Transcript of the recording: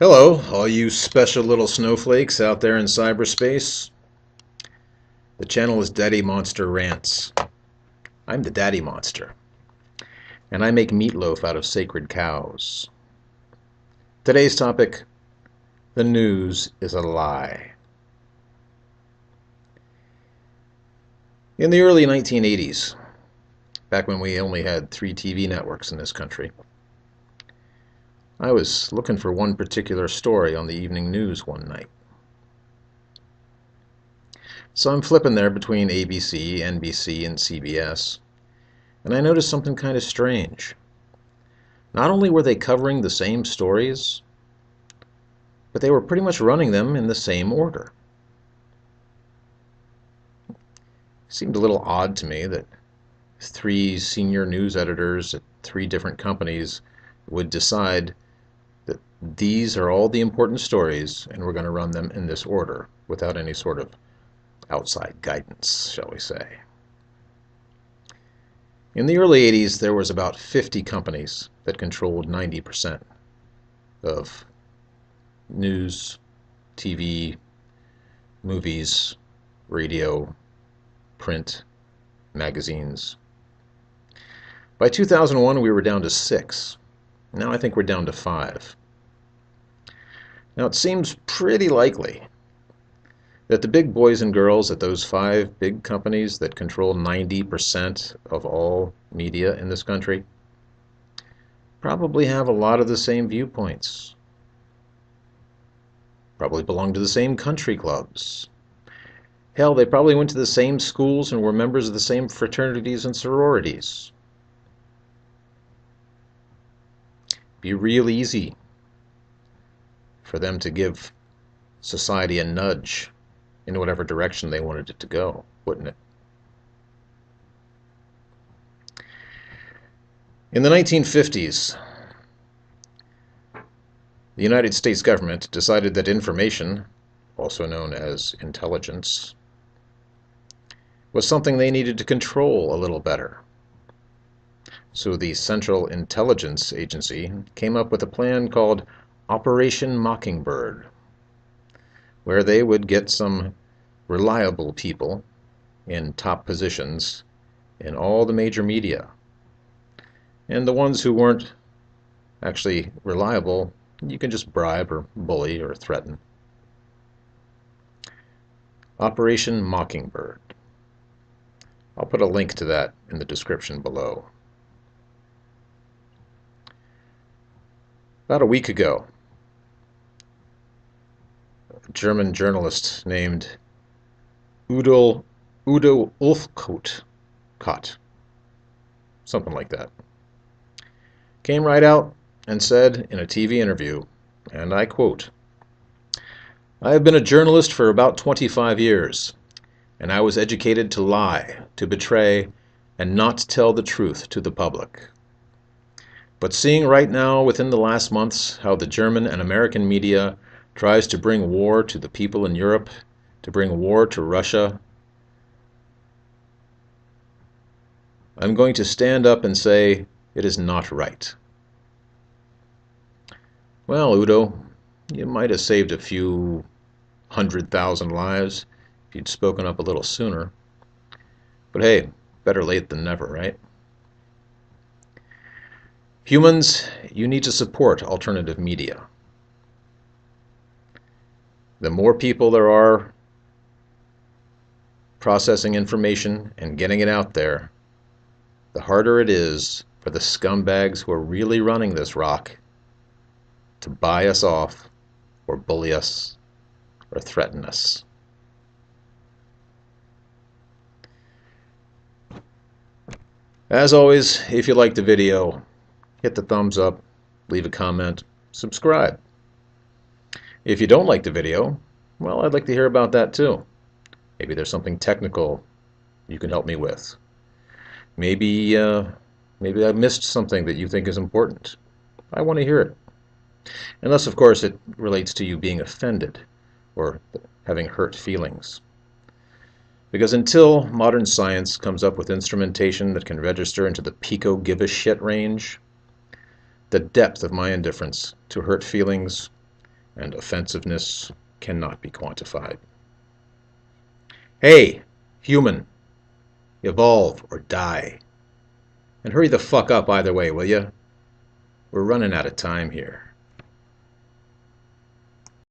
Hello, all you special little snowflakes out there in cyberspace. The channel is DaddyMonsterRants. I'm the Daddy Monster, and I make meatloaf out of sacred cows. Today's topic, the news is a lie. In the early 1980s, back when we only had 3 TV networks in this country, I was looking for one particular story on the evening news one night. So I'm flipping there between ABC, NBC, and CBS, and I noticed something kind of strange. Not only were they covering the same stories, but they were pretty much running them in the same order. It seemed a little odd to me that 3 senior news editors at 3 different companies would decide that these are all the important stories and we're going to run them in this order without any sort of outside guidance, shall we say. In the early 80s, there was about 50 companies that controlled 90% of news, TV, movies, radio, print, magazines. By 2001, we were down to 6. Now I think we're down to 5. Now it seems pretty likely that the big boys and girls at those 5 big companies that control 90% of all media in this country probably have a lot of the same viewpoints, probably belong to the same country clubs. Hell, they probably went to the same schools and were members of the same fraternities and sororities. Be real easy for them to give society a nudge in whatever direction they wanted it to go, wouldn't it? In the 1950s, the United States government decided that information, also known as intelligence, was something they needed to control a little better. So the Central Intelligence Agency came up with a plan called Operation Mockingbird, where they would get some reliable people in top positions in all the major media. And the ones who weren't actually reliable, you can just bribe or bully or threaten. Operation Mockingbird. I'll put a link to that in the description below. About a week ago, a German journalist named Udo Ulfkot, something like that, came right out and said in a TV interview, and I quote, "I have been a journalist for about 25 years, and I was educated to lie, to betray, and not tell the truth to the public. But seeing right now within the last months how the German and American media tries to bring war to the people in Europe, to bring war to Russia, I'm going to stand up and say it is not right." Well, Udo, you might have saved a few 100,000 lives if you'd spoken up a little sooner. But hey, better late than never, right? Humans, you need to support alternative media. The more people there are processing information and getting it out there, the harder it is for the scumbags who are really running this rock to buy us off or bully us or threaten us. As always, if you liked the video, hit the thumbs up, leave a comment, subscribe. If you don't like the video, well, I'd like to hear about that too. Maybe there's something technical you can help me with. Maybe I missed something that you think is important. I want to hear it. Unless, of course, it relates to you being offended or having hurt feelings. Because until modern science comes up with instrumentation that can register into the pico-give-a-shit range, the depth of my indifference to hurt feelings and offensiveness cannot be quantified. Hey, human, evolve or die. And hurry the fuck up either way, will ya? We're running out of time here.